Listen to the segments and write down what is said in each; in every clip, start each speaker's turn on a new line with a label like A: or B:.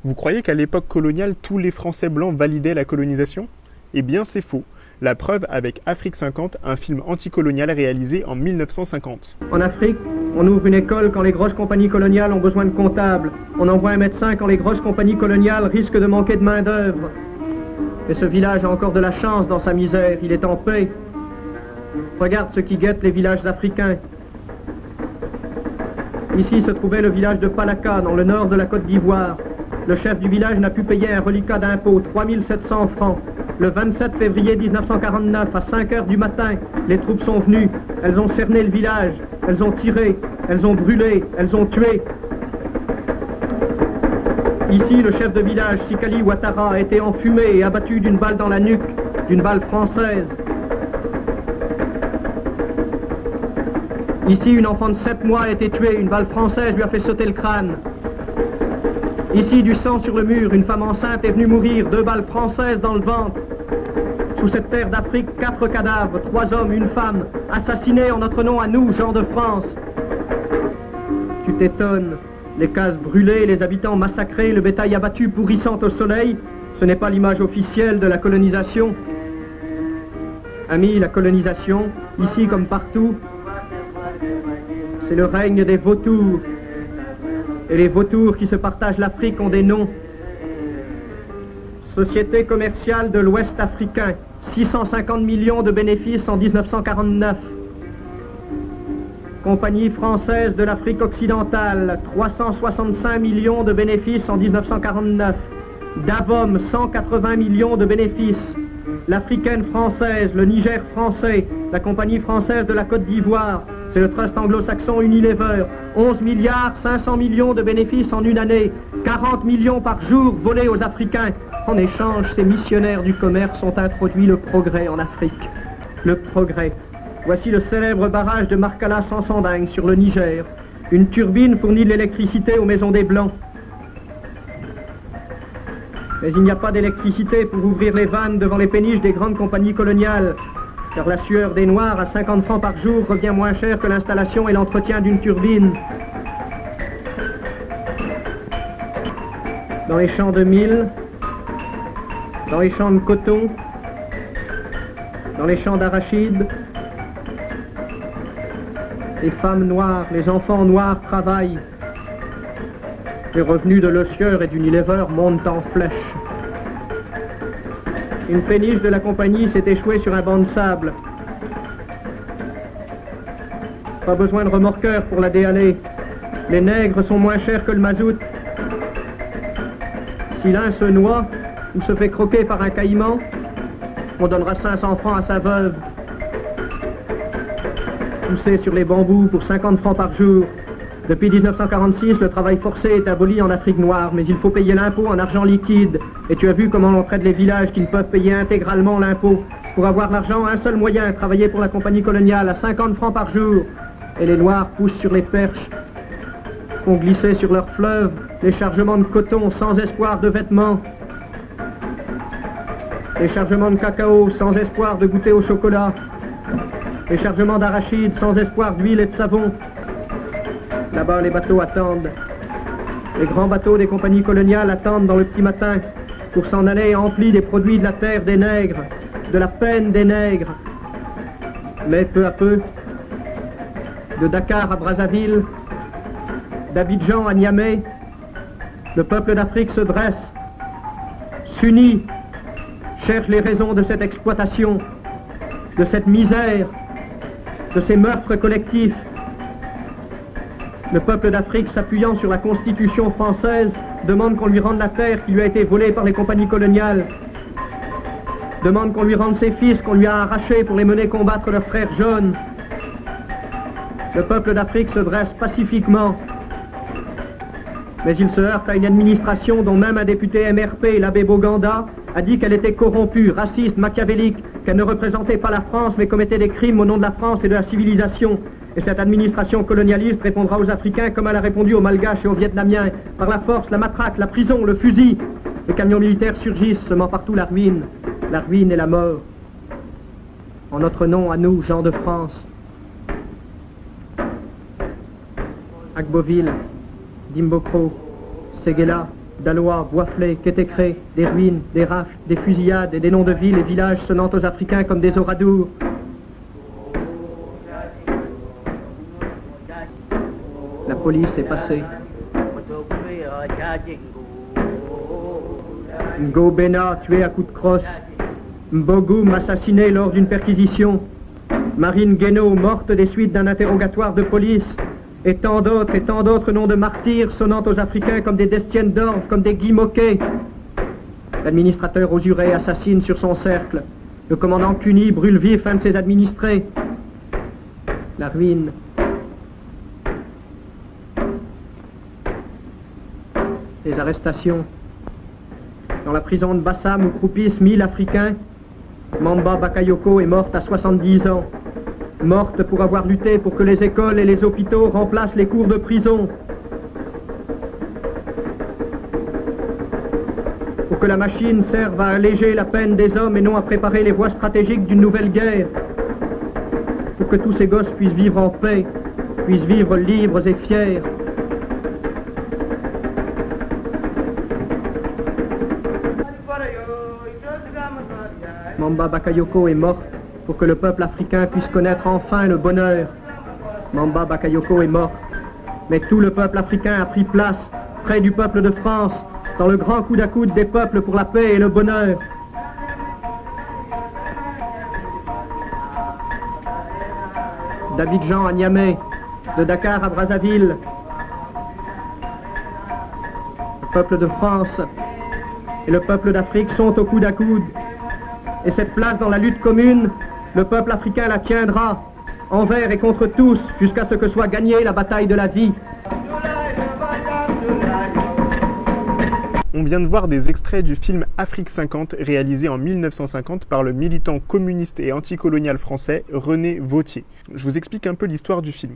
A: Vous croyez qu'à l'époque coloniale, tous les Français blancs validaient la colonisation? Eh bien, c'est faux. La preuve avec Afrique 50, un film anticolonial réalisé en 1950.
B: En Afrique, on ouvre une école quand les grosses compagnies coloniales ont besoin de comptables. On envoie un médecin quand les grosses compagnies coloniales risquent de manquer de main-d'œuvre. Et ce village a encore de la chance dans sa misère, il est en paix. Regarde ce qui guette les villages africains. Ici se trouvait le village de Palaka, dans le nord de la Côte d'Ivoire. Le chef du village n'a pu payer un reliquat d'impôt, 3700 francs. Le 27 février 1949, à 5 heures du matin, les troupes sont venues. Elles ont cerné le village, elles ont tiré, elles ont brûlé, elles ont tué. Ici, le chef de village, Sikali Ouattara, a été enfumé et abattu d'une balle dans la nuque, d'une balle française. Ici, une enfant de 7 mois a été tuée, une balle française lui a fait sauter le crâne. Ici, du sang sur le mur, une femme enceinte est venue mourir, 2 balles françaises dans le ventre. Sous cette terre d'Afrique, 4 cadavres, 3 hommes, une femme, assassinés en notre nom à nous, gens de France. Tu t'étonnes, les cases brûlées, les habitants massacrés, le bétail abattu pourrissant au soleil, ce n'est pas l'image officielle de la colonisation. Amis, la colonisation, ici comme partout, c'est le règne des vautours. Et les vautours qui se partagent l'Afrique ont des noms. Société commerciale de l'Ouest africain, 650 millions de bénéfices en 1949. Compagnie française de l'Afrique occidentale, 365 millions de bénéfices en 1949. Davom, 180 millions de bénéfices. L'Africaine française, le Niger français, la Compagnie française de la Côte d'Ivoire, c'est le trust anglo-saxon Unilever, 11 milliards 500 millions de bénéfices en une année, 40 millions par jour volés aux Africains. En échange, ces missionnaires du commerce ont introduit le progrès en Afrique. Le progrès. Voici le célèbre barrage de Markala Sansanding sur le Niger. Une turbine fournit de l'électricité aux maisons des Blancs. Mais il n'y a pas d'électricité pour ouvrir les vannes devant les péniches des grandes compagnies coloniales. Car la sueur des Noirs à 50 francs par jour revient moins cher que l'installation et l'entretien d'une turbine. Dans les champs de mil, dans les champs de coton, dans les champs d'arachide, les femmes noires, les enfants noirs travaillent. Les revenus de l'Ossieur et d'Unilever montent en flèche. Une péniche de la compagnie s'est échouée sur un banc de sable. Pas besoin de remorqueur pour la déhaler. Les nègres sont moins chers que le mazout. Si l'un se noie ou se fait croquer par un caïman, on donnera 500 francs à sa veuve. Poussé sur les bambous pour 50 francs par jour. Depuis 1946, le travail forcé est aboli en Afrique noire, mais il faut payer l'impôt en argent liquide. Et tu as vu comment on traite les villages qui ne peuvent payer intégralement l'impôt. Pour avoir l'argent, un seul moyen, travailler pour la compagnie coloniale à 50 francs par jour. Et les Noirs poussent sur les perches, font glisser sur leurs fleuves les chargements de coton sans espoir de vêtements. Les chargements de cacao sans espoir de goûter au chocolat. Les chargements d'arachide sans espoir d'huile et de savon. Là-bas, les bateaux attendent. Les grands bateaux des compagnies coloniales attendent dans le petit matin pour s'en aller emplis des produits de la terre des nègres, de la peine des nègres. Mais peu à peu, de Dakar à Brazzaville, d'Abidjan à Niamey, le peuple d'Afrique se dresse, s'unit, cherche les raisons de cette exploitation, de cette misère, de ces meurtres collectifs. Le peuple d'Afrique, s'appuyant sur la Constitution française, demande qu'on lui rende la terre qui lui a été volée par les compagnies coloniales. Demande qu'on lui rende ses fils qu'on lui a arrachés pour les mener combattre leurs frères jaunes. Le peuple d'Afrique se dresse pacifiquement. Mais il se heurte à une administration dont même un député MRP, l'abbé Boganda, a dit qu'elle était corrompue, raciste, machiavélique, qu'elle ne représentait pas la France mais commettait des crimes au nom de la France et de la civilisation. Et cette administration colonialiste répondra aux Africains comme elle a répondu aux Malgaches et aux Vietnamiens, par la force, la matraque, la prison, le fusil. Les camions militaires surgissent, semant partout la ruine et la mort. En notre nom, à nous, gens de France. Agboville, Dimbokro, Séguéla, Dalois, Boisflé, Quétécré, des ruines, des rafles, des fusillades et des noms de villes et villages sonnant aux Africains comme des oradours. La police est passée. Ngo Bena tué à coups de crosse. Mbogoum assassiné lors d'une perquisition. Marine Guénaud morte des suites d'un interrogatoire de police. Et tant d'autres noms de martyrs sonnant aux Africains comme des Destiennes d'Orve, comme des Guy Moquet. L'administrateur Osuré assassine sur son cercle. Le commandant Cuny brûle vif un de ses administrés. La ruine. Les arrestations. Dans la prison de Bassam où croupissent 1000 Africains, Mamba Bakayoko est morte à 70 ans. Morte pour avoir lutté pour que les écoles et les hôpitaux remplacent les cours de prison. Pour que la machine serve à alléger la peine des hommes et non à préparer les voies stratégiques d'une nouvelle guerre. Pour que tous ces gosses puissent vivre en paix, puissent vivre libres et fiers. Mamba Bakayoko est morte pour que le peuple africain puisse connaître enfin le bonheur. Mamba Bakayoko est morte, mais tout le peuple africain a pris place près du peuple de France, dans le grand coude à coude des peuples pour la paix et le bonheur. D'Abidjan à Niamey, de Dakar à Brazzaville, le peuple de France et le peuple d'Afrique sont au coude à coude. Et cette place dans la lutte commune, le peuple africain la tiendra, envers et contre tous, jusqu'à ce que soit gagnée la bataille de la vie.
A: On vient de voir des extraits du film Afrique 50, réalisé en 1950 par le militant communiste et anticolonial français René Vauthier. Je vous explique un peu l'histoire du film.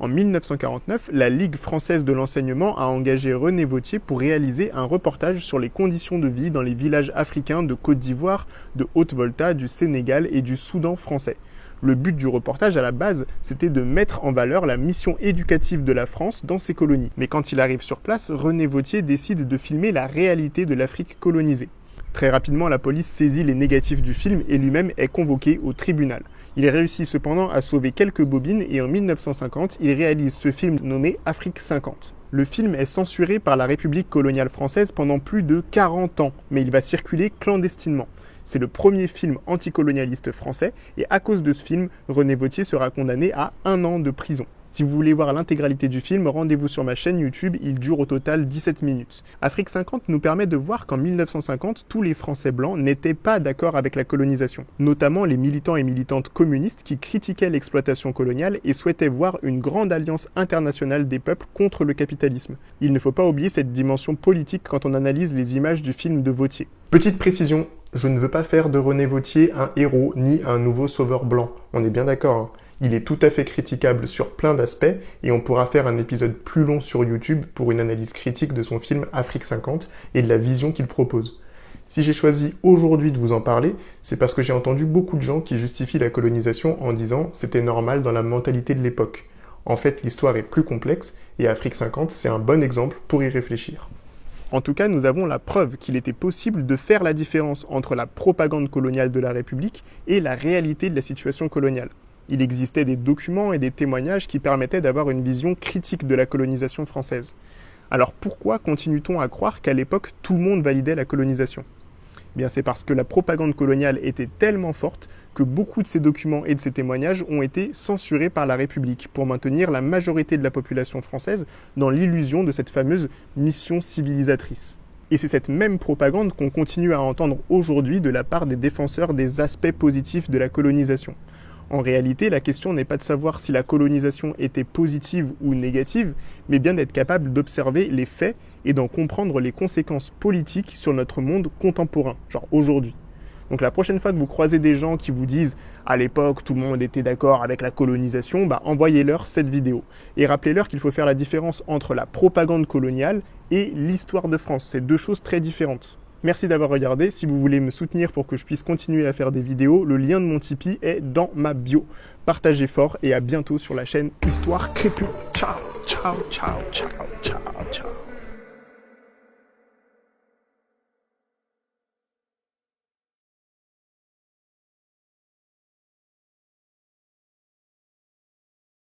A: En 1949, la Ligue française de l'enseignement a engagé René Vauthier pour réaliser un reportage sur les conditions de vie dans les villages africains de Côte d'Ivoire, de Haute-Volta, du Sénégal et du Soudan français. Le but du reportage à la base, c'était de mettre en valeur la mission éducative de la France dans ses colonies. Mais quand il arrive sur place, René Vauthier décide de filmer la réalité de l'Afrique colonisée. Très rapidement, la police saisit les négatifs du film et lui-même est convoqué au tribunal. Il réussit cependant à sauver quelques bobines et en 1950, il réalise ce film nommé Afrique 50. Le film est censuré par la République coloniale française pendant plus de 40 ans, mais il va circuler clandestinement. C'est le premier film anticolonialiste français et à cause de ce film, René Vauthier sera condamné à 1 an de prison. Si vous voulez voir l'intégralité du film, rendez-vous sur ma chaîne YouTube, il dure au total 17 minutes. Afrique 50 nous permet de voir qu'en 1950, tous les Français blancs n'étaient pas d'accord avec la colonisation, notamment les militants et militantes communistes qui critiquaient l'exploitation coloniale et souhaitaient voir une grande alliance internationale des peuples contre le capitalisme. Il ne faut pas oublier cette dimension politique quand on analyse les images du film de Vauthier. Petite précision, je ne veux pas faire de René Vauthier un héros ni un nouveau sauveur blanc, on est bien d'accord, hein. Il est tout à fait critiquable sur plein d'aspects et on pourra faire un épisode plus long sur YouTube pour une analyse critique de son film Afrique 50 et de la vision qu'il propose. Si j'ai choisi aujourd'hui de vous en parler, c'est parce que j'ai entendu beaucoup de gens qui justifient la colonisation en disant « c'était normal dans la mentalité de l'époque ». En fait, l'histoire est plus complexe et Afrique 50, c'est un bon exemple pour y réfléchir. En tout cas, nous avons la preuve qu'il était possible de faire la différence entre la propagande coloniale de la République et la réalité de la situation coloniale. Il existait des documents et des témoignages qui permettaient d'avoir une vision critique de la colonisation française. Alors pourquoi continue-t-on à croire qu'à l'époque, tout le monde validait la colonisation ? Bien, c'est parce que la propagande coloniale était tellement forte que beaucoup de ces documents et de ces témoignages ont été censurés par la République pour maintenir la majorité de la population française dans l'illusion de cette fameuse mission civilisatrice. Et c'est cette même propagande qu'on continue à entendre aujourd'hui de la part des défenseurs des aspects positifs de la colonisation. En réalité, la question n'est pas de savoir si la colonisation était positive ou négative, mais bien d'être capable d'observer les faits et d'en comprendre les conséquences politiques sur notre monde contemporain, genre aujourd'hui. Donc la prochaine fois que vous croisez des gens qui vous disent « à l'époque, tout le monde était d'accord avec la colonisation », envoyez-leur cette vidéo. Et rappelez-leur qu'il faut faire la différence entre la propagande coloniale et l'histoire de France. C'est deux choses très différentes. Merci d'avoir regardé. Si vous voulez me soutenir pour que je puisse continuer à faire des vidéos, le lien de mon Tipeee est dans ma bio. Partagez fort et à bientôt sur la chaîne Histoire Crépue. Ciao, ciao, ciao, ciao, ciao, ciao.